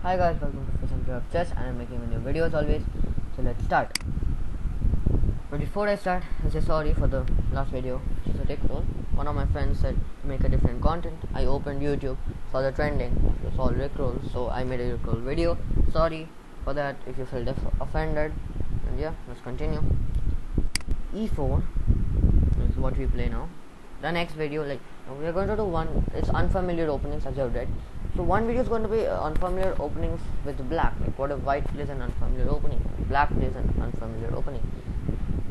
Hi guys, welcome to Fish and Play of Chess. I am making a new video as always. So let's start. But before I start, I say sorry for the last video. It's a Rickroll. One of my friends said to make a different content. I opened YouTube, saw the trending, it was all Rickrolls, so I made a Rickroll video. Sorry for that if you felt offended. And yeah, let's continue. E4 is what we play now. The next video, we are going to do one. It's unfamiliar openings as you have read. So one video is going to be unfamiliar openings with black. Like what if white plays an unfamiliar opening, black plays an unfamiliar opening.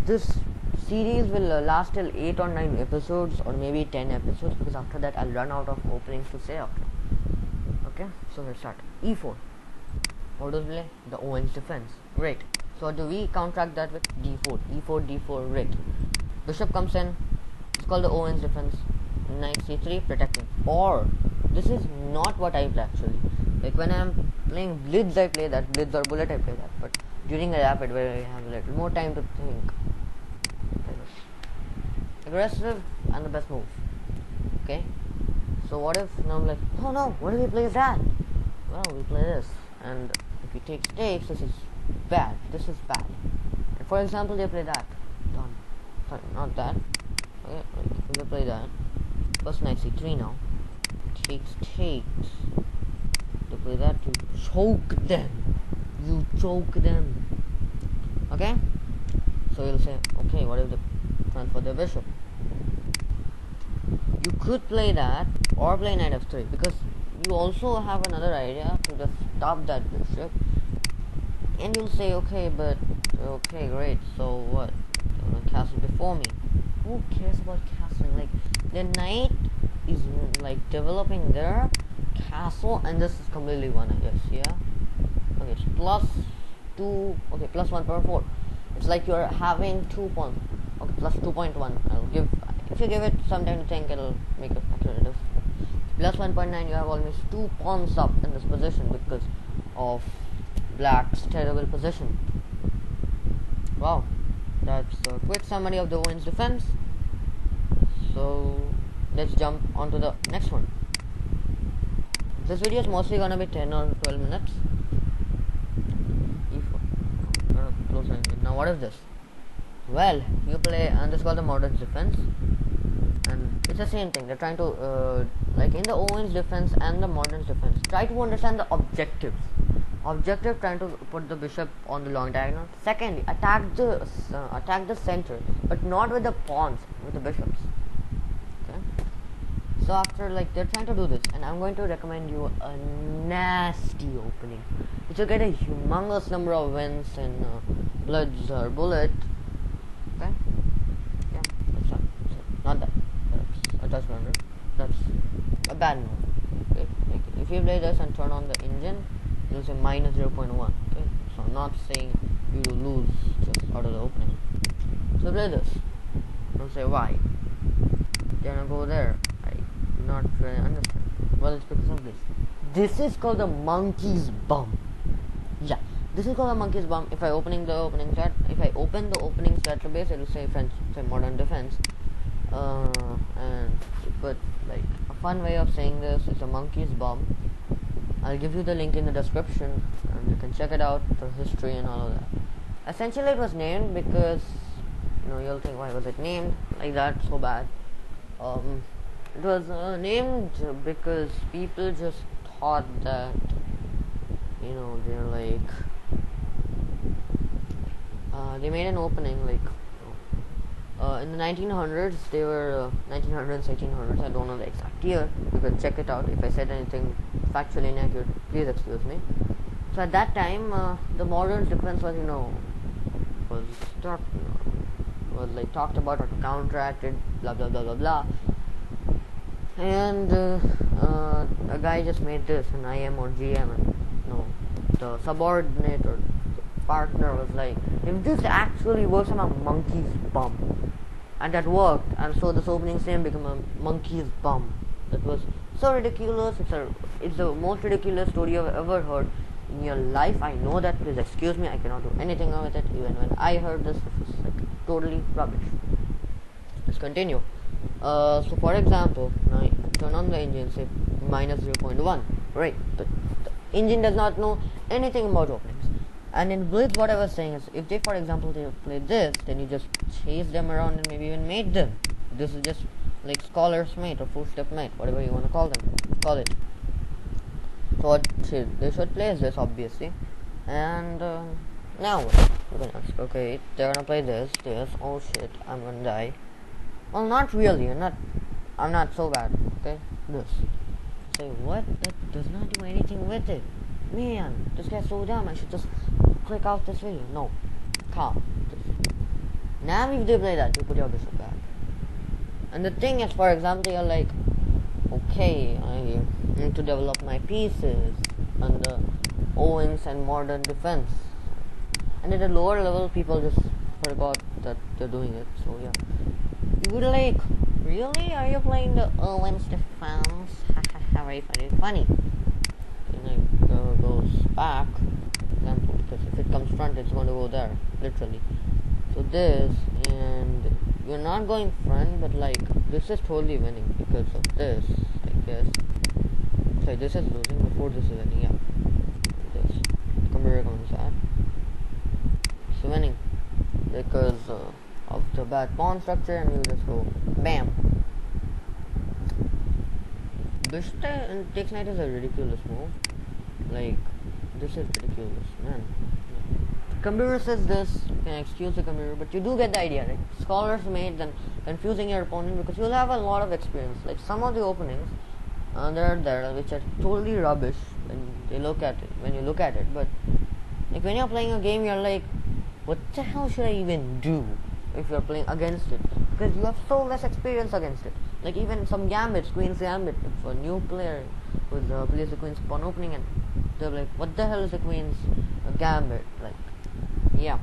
This series will last till 8 or 9 episodes, or maybe 10 episodes, because after that I'll run out of openings to say after. Okay, so let's start. E4. How does play? The Owen's defense. Great. So do we counteract that with D4? E4, D4, great. Bishop comes in. It's called the Owen's defense. Knight C3, protecting. Or this is not what I play actually. Like when I'm playing Blitz, I play that. Blitz or Bullet, I play that. But during a rapid, where I have a little more time to think, aggressive and the best move. Okay. So what if now I'm like, oh no, what if we play that? Well, we play this, and if he takes stakes, this is bad. This is bad. And for example, they play that. Done. Sorry, not that. Okay, we play that. First knight c3 now. Takes. To play that, you choke them. You choke them. Okay? So you'll say, okay, what if they transfer their bishop? You could play that or play knight f3, because you also have another idea to just stop that bishop. And you'll say, okay, great, so what? Castle before me. Who cares about castling? Like, the knight is like developing their castle, and this is completely one, I guess. Yeah. Okay, it's +2. Okay, +1/4. It's like you're having 2 points. Okay, +2.1. I'll give. If you give it some time to think, it'll make it accurate. +1.9. You have almost 2 pawns up in this position because of black's terrible position. Wow, that's a quick summary of the Owen's defense. So let's jump on to the next one. This video is mostly gonna be 10 or 12 minutes. E4. Now what is this? Well, you play, and this is called the modern defense, and it's the same thing. They're trying to like in the Owen's defense and the modern defense, try to understand the objectives. Objective, trying to put the bishop on the long diagonal. Secondly, attack the center, but not with the pawns, with the bishops. Okay. So after, like, they're trying to do this, and I'm going to recommend you a nasty opening, which will get a humongous number of wins in Blitz or Bullet. Okay. Yeah. That's not that. That's a just blunder. That's a bad move. Okay. Like, if you play this and turn on the engine, you'll say -0.1. Okay, so I'm not saying you will lose just out of the opening. So play this. Don't say why. They're gonna go there. I do not really understand. Well, it's because of this. This is called the monkey's bum. Yeah, this is called the monkey's bum. If I open the opening database, it will say modern defense. But like a fun way of saying this is a monkey's bum. I'll give you the link in the description, and you can check it out for history and all of that. Essentially, it was named because, you'll think, why was it named like that so bad? It was named because people just thought that, they're like, they made an opening like, in the 1900s, they were 1900s, 1800s, I don't know the exact year. You can check it out. If I said anything factually inaccurate, please excuse me. So at that time, the modern defense was, was like talked about or counteracted, blah blah blah blah blah. And a guy just made this, an IM or GM, and the subordinate or partner was like, if this actually works, I'm a monkey's bum. And that worked, and so this opening's name became a monkey's bum. That was so ridiculous. It's the most ridiculous story you've ever heard in your life. I know that. Please excuse me. I cannot do anything with it. Even when I heard this, it was like totally rubbish. Let's continue. So for example, now turn on the engine, say -0.1. Right. But engine does not know anything about openings. And in Blitz, what I was saying is, if they, for example, they play this, then you just chase them around and maybe even mate them. This is just like Scholar's mate or Footstep mate, whatever you want to call it. So what they should play is this, obviously. And now you're gonna ask, okay, they're gonna play this. Oh shit, I'm gonna die. Well, not really. I'm not so bad. Okay, this. Say what? That does not do anything with it. Man, this guy's so dumb. I should just click out this video. No, calm. Now if they play that, you put your bishop back. And the thing is, for example, you're like, okay, I need to develop my pieces and the owings and modern defense. And at a lower level, people just forgot that they're doing it. So yeah, you would like, really? Are you playing the Owens defense? Very funny. And it goes back, example, because if it comes front, it's going to go there, literally. So this, and you're not going front, but like this is totally winning because of this, I guess. So this is losing before this is winning. Yeah, this computer comes at it's winning because of the bad pawn structure, and you just go bam. Bishop and takes knight is a ridiculous move. Like, this is ridiculous, man. Computer says this, you can excuse the computer, but you do get the idea, right? Scholars made them confusing your opponent because you'll have a lot of experience. Like some of the openings, there which are totally rubbish when you look at it. But like when you're playing a game, you're like, what the hell should I even do if you're playing against it? Because you have so less experience against it. Like even some gambits, Queen's Gambit, if a new player would plays the Queen's pawn opening, and they're like, what the hell is the Queen's Gambit? Like, yeah,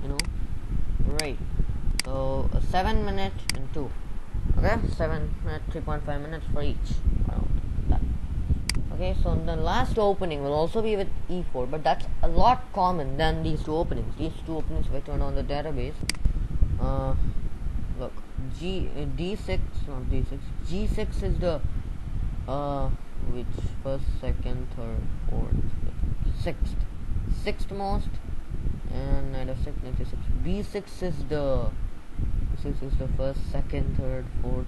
you know, right? So 7 minutes and 2. Okay, 7 minutes, 3.5 minutes for each round. That. Okay, so the last opening will also be with e4, but that's a lot common than these two openings. These two openings, if I turn on the database, look, d6, not d6, g6 is the which first, second, third, fourth, sixth most, and knight of 6, knight of 6. b6 is the first, second, third, fourth,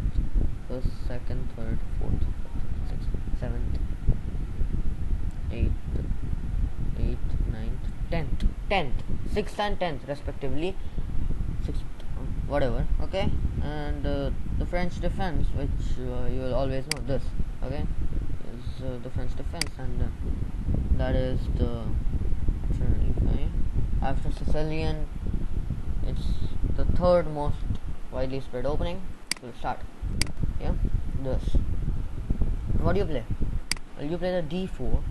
first, second, third, fourth, fifth, sixth, seventh, eighth, ninth, tenth, sixth and tenth respectively. Sixth, whatever. Okay, and the French defense, which you will always know, this, okay, is the French defense, and that is the after Sicilian. It's the third most widely spread opening. We'll start. Yeah, this. What do you play? Well, you play the d4,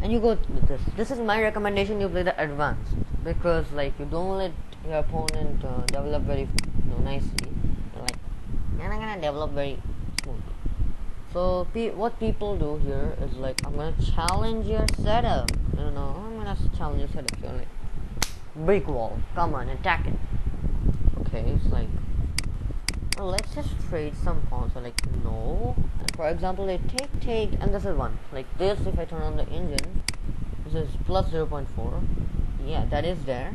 and you go with this. This is my recommendation. You play the advanced, because like you don't let your opponent develop very nicely. You're gonna develop very smoothly. So what people do here is like, I'm gonna challenge your setup. I'm gonna challenge your setup. You're like, brick wall, come on, attack it. Okay, it's like, well, let's just trade some pawns. So like, no. And for example, they take, and this is one. Like this, if I turn on the engine, this is plus 0.4. Yeah, that is there.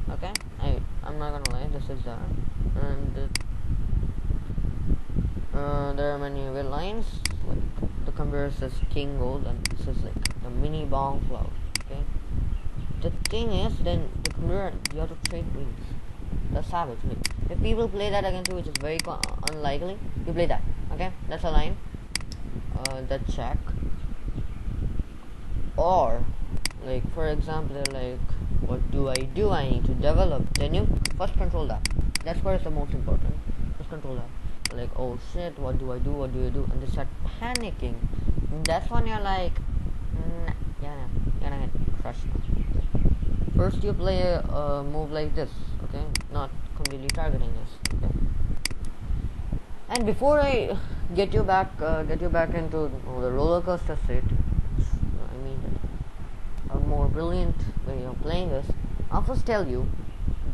Okay, I'm not gonna lie, this is there. And there are many red lines. Like the computer says king gold, and this is like the mini bomb cloud. Okay. The thing is, then the computer, you have to trade queens. That's savage. Like, if people play that against you, which is very unlikely, you play that. Okay, that's a line. That check. Or, like for example, like, what do? I need to develop. Then you first control that. That's where it's the most important. Just control that. Like, oh shit, what do I do? And they start panicking. And that's when you're like, nah, you're gonna get crushed. First you play a move like this, okay? Not completely targeting this, okay? And before I get you back into the roller coaster state, I mean a more brilliant way of playing this, I'll first tell you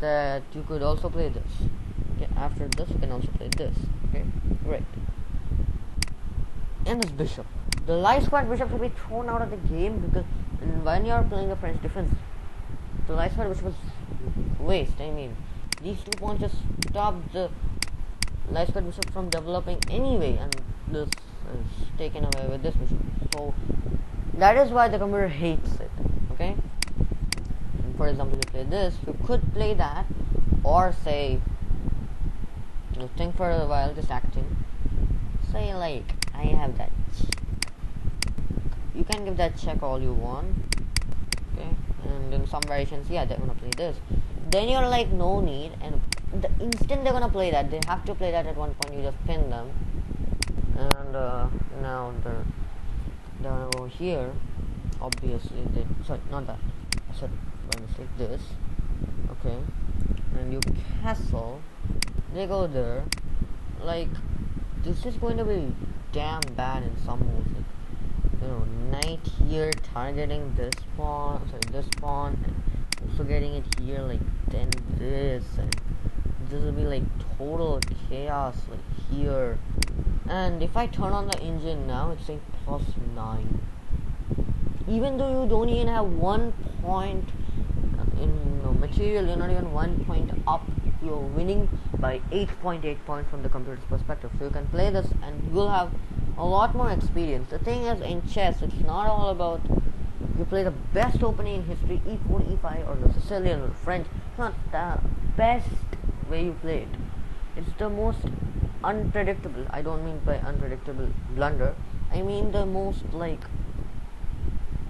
that you could also play this. Okay, after this you can also play this. Okay, great. And this bishop. the light squad bishop should be thrown out of the game, because when you're playing a French defense, the light squad bishop is waste. I mean, these 2 pawns just stop the light squad bishop from developing anyway, and this is taken away with this bishop. So that is why the computer hates it. Okay. And for example, you play this, you could play that, or say, you think for a while, just acting. Say like, I have that. You can give that check all you want. Okay. And in some variations, yeah, they're gonna play this. Then you're like, no need, and the instant they're gonna play that, they have to play that at one point, you just pin them. And now they're over here. Obviously, sorry, not that. I said by mistake this. Okay. And you castle. They go there. Like, this is going to be damn bad in some moves. Like, you know, knight here targeting this pawn, this pawn, and also getting it here, like then this, and this will be like total chaos, like here. And if I turn on the engine now, it's saying +9. Even though you don't even have 1 point in material, you're not even 1 point up. You're winning by 8.8 points from the computer's perspective. So you can play this, and you'll have a lot more experience. The thing is, in chess, it's not all about you play the best opening in history, e4, e5, or the Sicilian or French. It's not the best way you play it. It's the most unpredictable. I don't mean by unpredictable blunder. I mean the most like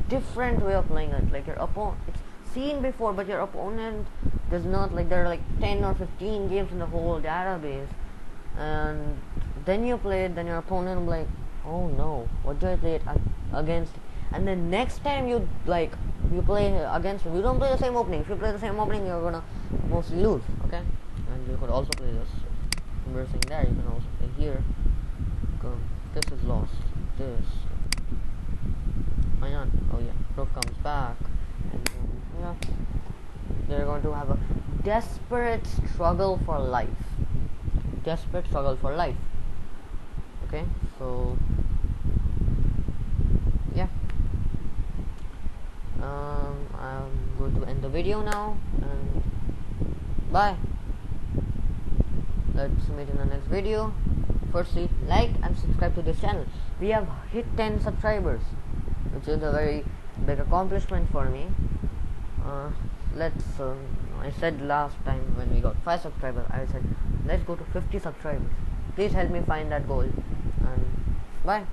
different way of playing it. Like your opponent, it's seen before, but your opponent does not. Like there are like 10 or 15 games in the whole database, and then you play it, then your opponent will be like, oh no, what do I play it against? And then next time you play against him, you don't play the same opening. If you play the same opening, you're gonna mostly lose. Okay. And you could also play this reversing there. You can also play here. This is lost. This, why not? Oh yeah, rook comes back, and yeah, they're going to have a desperate struggle for life. Desperate struggle for life. Okay, so yeah, I'm going to end the video now, and bye. Let's meet in the next video. Firstly, like and subscribe to this channel. We have hit 10 subscribers, which is a very big accomplishment for me. I said last time when we got 5 subscribers, I said let's go to 50 subscribers. Please help me find that goal, and bye.